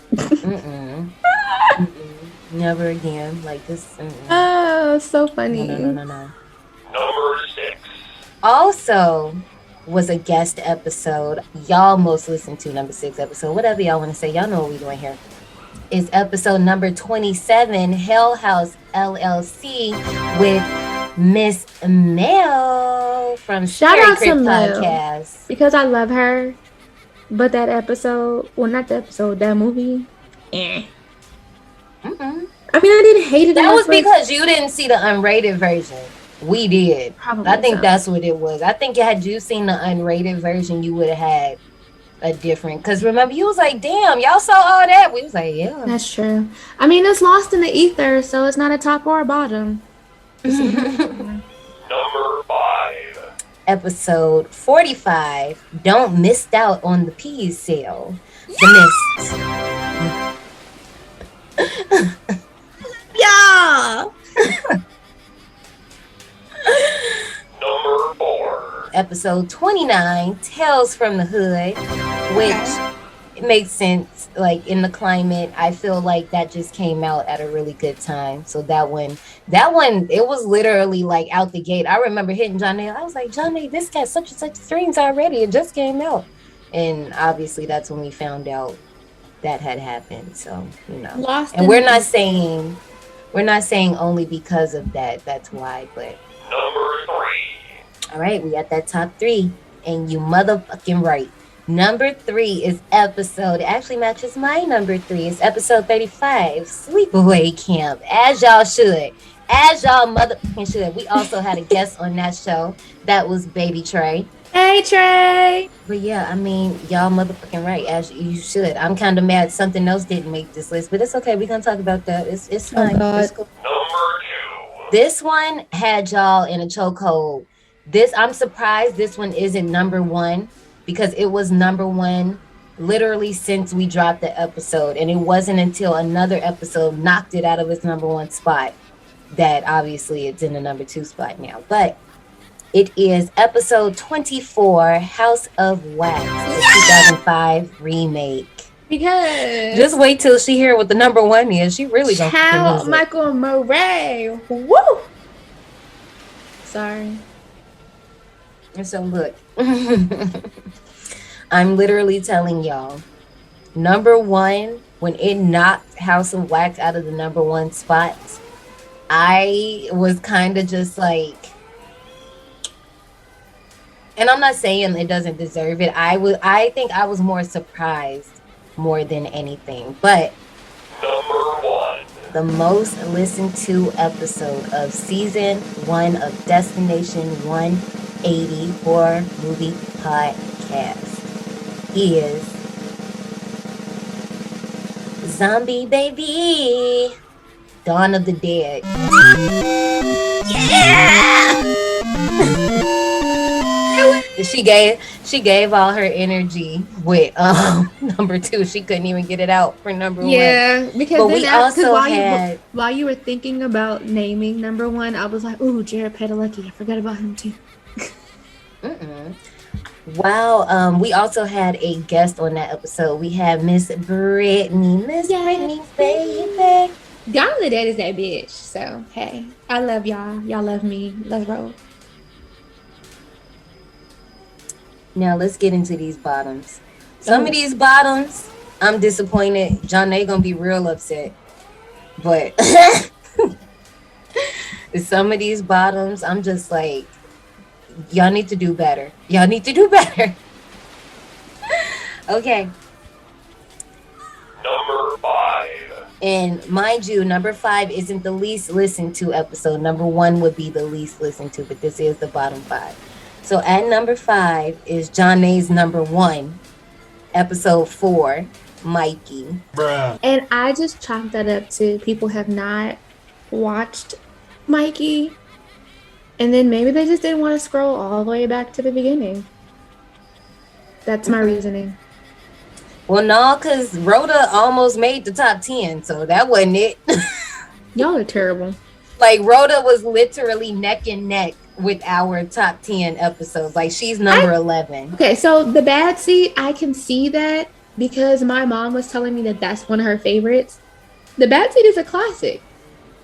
Never again. Like this. Oh, so funny. No. Number 6. Also was a guest episode. Y'all most listened to number 6 episode. Whatever y'all want to say. Y'all know what we're doing here. Is episode number 27, Hell House LLC, with Miss Mel from Shout Scary out to Crypt Mel. Podcast. Because I love her. But that episode, well, not the episode, that movie, I mean, I didn't hate it. That was because you didn't see the unrated version. We did. Probably I think so. that's what it was. I think had you seen the unrated version, you would have had a different. Because remember, you was like, damn, y'all saw all that. We was like, yeah. That's true. I mean, it's lost in the ether, so it's not a top or a bottom. Number 5. Episode 45, Don't Miss Out on the Peas Sale. The Mist. Yeah. Number 4. Episode 29, Tales from the Hood, which it makes sense. Like in the climate, I feel like that just came out at a really good time. So that one, it was literally like out the gate. I remember hitting Johnny. I was like, Johnny, this got such and such streams already. It just came out, and obviously that's when we found out that had happened. So Lost and in we're the- not saying only because of that. That's why, but. Number 3. All right, we got that top 3, and you motherfucking right. Number 3 is episode, it actually matches my number 3. It's episode 35, Sleepaway Camp, as y'all should. As y'all motherfucking should. We also had a guest on that show. That was Baby Trey. Hey, Trey! But yeah, I mean, y'all motherfucking right, as you should. I'm kind of mad something else didn't make this list, but it's okay. We're going to talk about that. It's fine. God. It's cool. Number 2. This one had y'all in a chokehold. I'm surprised this one isn't number 1 because it was number 1 literally since we dropped the episode. And it wasn't until another episode knocked it out of its number 1 spot that obviously it's in the number 2 spot now. But it is episode 24, House of Wax, the 2005 remake. Because Just wait till she hear what the number 1 is. She really gonna Ciao, lose it. Michael Murray. Woo! Sorry. And so look, I'm literally telling y'all, number 1, when it knocked House of Wax out of the number 1 spot, I was kind of just like, and I'm not saying it doesn't deserve it. I think I was more surprised more than anything. But Number 1. the most listened to episode of season 1 of Destination 180 Horror Movie Podcast is Zombie Baby. Dawn of the Dead. She gave all her energy with number 2. She couldn't even get it out for number 1. Yeah, because But then we also had while you were thinking about naming number 1, I was like, ooh, Jared Padalecki. I forgot about him too. wow. We also had a guest on that episode. We had Miss Brittany. Miss Brittany, baby. Dawn of the Dead is that bitch. So hey, I love y'all. Y'all love me. Let's roll. Now let's get into these bottoms. Some of these bottoms, I'm disappointed. John, they gonna be real upset. But some of these bottoms, I'm just like, y'all need to do better. Y'all need to do better. Okay. Number 5. And mind you, number 5 isn't the least listened to episode. Number 1 would be the least listened to, but this is the bottom 5. So at number 5 is Johnny's number 1, episode 4, Mikey. Bruh. And I just chalked that up to people have not watched Mikey. And then maybe they just didn't want to scroll all the way back to the beginning. That's my reasoning. Well, no, because Rhoda almost made the top 10, so that wasn't it. Y'all are terrible. Like, Rhoda was literally neck and neck with our top 10 episodes. Like, she's number 11. Okay, so the bad seat, I can see that because my mom was telling me that that's one of her favorites. The bad seat is a classic.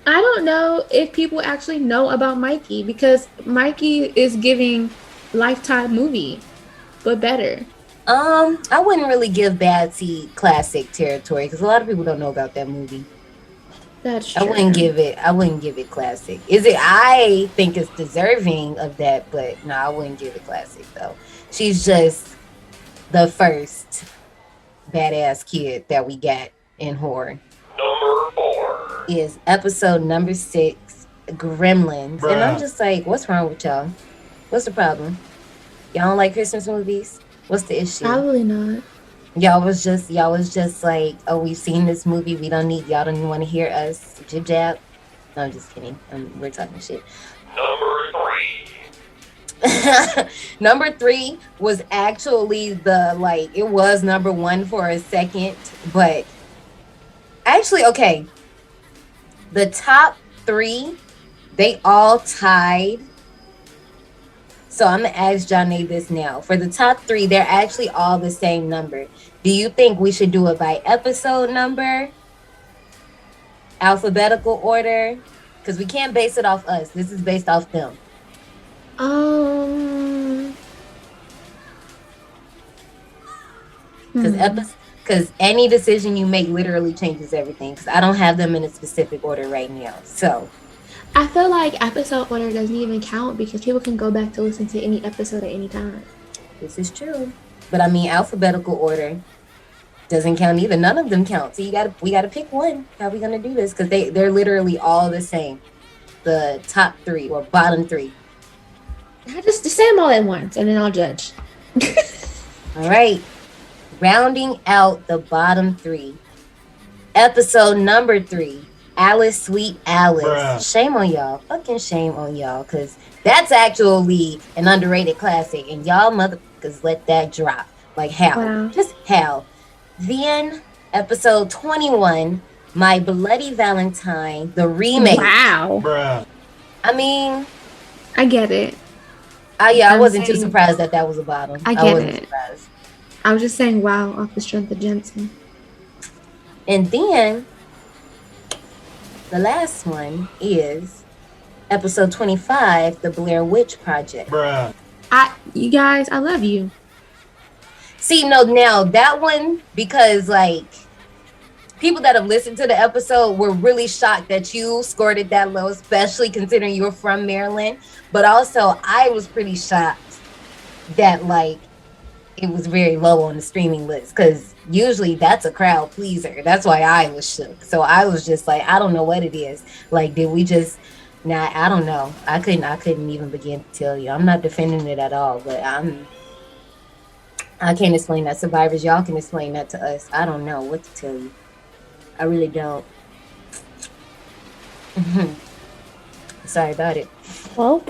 I don't know if people actually know about Mikey because Mikey is giving Lifetime movie, but better. I wouldn't really give Bad Seed classic territory because a lot of people don't know about that movie. That's true. I wouldn't give it classic. I think it's deserving of that, but no, I wouldn't give it classic though. She's just the first badass kid that we got in horror. Number 4. Is episode number 6, Gremlins. And I'm just like, what's wrong with y'all? What's the problem? Y'all don't like Christmas movies? What's the issue? Probably not. Y'all was just like, oh, we've seen this movie. Y'all don't even want to hear us jib jab. No, I'm just kidding. We're talking shit. Number 3. Number 3 was actually it was number 1 for a second, but actually, okay. The top 3, they all tied. So I'm gonna ask Johnny this now. For the top 3, they're actually all the same number. Do you think we should do it by episode number, alphabetical order? Because we can't base it off us. This is based off them. Because any decision you make literally changes everything. Because I don't have them in a specific order right now. So I feel like episode order doesn't even count because people can go back to listen to any episode at any time. this is true. But I mean, alphabetical order doesn't count either. None of them count. So we gotta pick one. How are we gonna do this? Because they're literally all the same. The top 3 or bottom 3. I just say them all at once and then I'll judge. All right. Rounding out the bottom 3. Episode number 3. Alice, Sweet Alice. Bruh. Shame on y'all. Fucking shame on y'all. Because that's actually an underrated classic. And y'all motherfuckers let that drop. Like how? Wow. Just how? Then episode 21. My Bloody Valentine. The remake. Wow. Bruh. I mean, I get it. I I'm wasn't too saying- surprised that was a bottom. I get wasn't it. surprised. I was just saying wow off the strength of Jensen. And then the last one is episode 25, The Blair Witch Project. Bruh. You guys, I love you. See, no, now that one, because like people that have listened to the episode were really shocked that you scored it that low, especially considering you're from Maryland. But also, I was pretty shocked that like it was very low on the streaming list because usually that's a crowd pleaser. That's why I was shook. So I was just like, I don't know what it is. Like, did we just? Nah, I don't know. I couldn't even begin to tell you. I'm not defending it at all, but I can't explain that. Survivors, y'all can explain that to us. I don't know what to tell you. I really don't. Sorry about it. Well,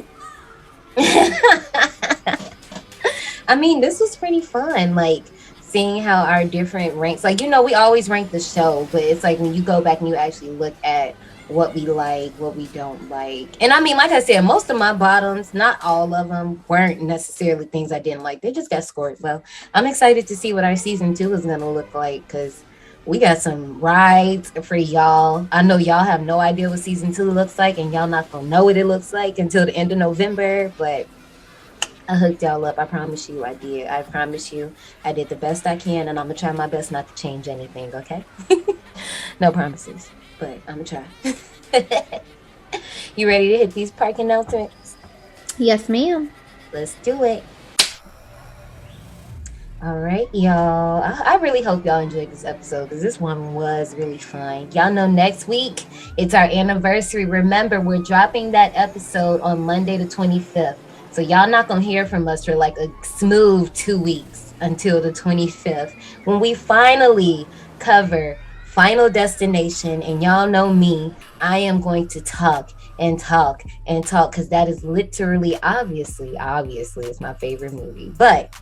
I mean, this was pretty fun. Like seeing how our different ranks, like, we always rank the show, but it's like when you go back and you actually look at what we like, what we don't like. And I mean, like I said, most of my bottoms, not all of them, weren't necessarily things I didn't like. They just got scored well. I'm excited to see what our season 2 is going to look like, because we got some rides for y'all. I know y'all have no idea what season 2 looks like, and y'all not going to know what it looks like until the end of November, but I hooked y'all up. I promise you I did. I promise you I did the best I can, and I'm going to try my best not to change anything, okay? No promises, but I'm going to try. You ready to hit these park announcements? yes, ma'am. Let's do it. All right, y'all. I really hope y'all enjoyed this episode, because this one was really fun. Y'all know next week, it's our anniversary. Remember, we're dropping that episode on Monday the 25th. So y'all not going to hear from us for like a smooth 2 weeks until the 25th, when we finally cover Final Destination. And y'all know me, I am going to talk and talk and talk, because that is literally, obviously it's my favorite movie. But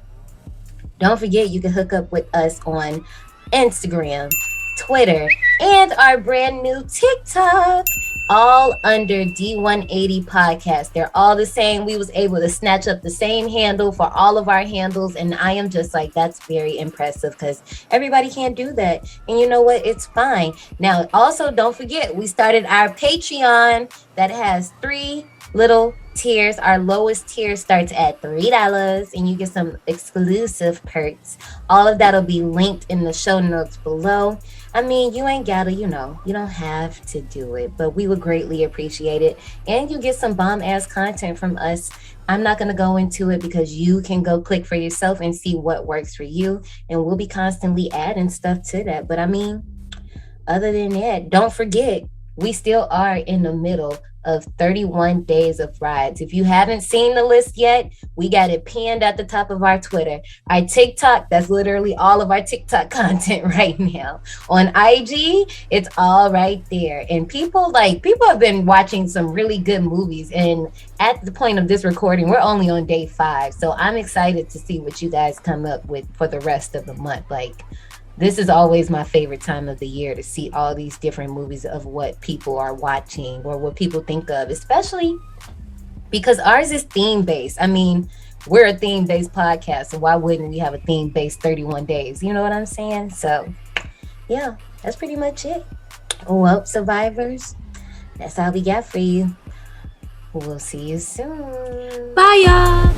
don't forget, you can hook up with us on Instagram, Twitter, and our brand new TikTok, all under D180 Podcast. They're all the same. We was able to snatch up the same handle for all of our handles, and I am just like, that's very impressive, because everybody can't do that. And you know what? It's fine. Now, also, don't forget, we started our Patreon that has 3 little tiers. Our lowest tier starts at $3, and you get some exclusive perks. All of that will be linked in the show notes below. I mean, you ain't gotta, you don't have to do it, but we would greatly appreciate it. And you get some bomb ass content from us. I'm not gonna go into it, because you can go click for yourself and see what works for you, and we'll be constantly adding stuff to that. But I mean, other than that, don't forget, we still are in the middle of 31 days of rides. If you haven't seen the list yet, we got it pinned at the top of our Twitter. Our TikTok, that's literally all of our TikTok content right now. On IG, it's all right there. And people have been watching some really good movies. And at the point of this recording, we're only on day 5. So I'm excited to see what you guys come up with for the rest of the month. Like, this is always my favorite time of the year, to see all these different movies of what people are watching or what people think of, especially because ours is theme-based. I mean, we're a theme-based podcast, so why wouldn't we have a theme-based 31 days? You know what I'm saying? So, yeah, that's pretty much it. Well, survivors, that's all we got for you. We'll see you soon. Bye, y'all.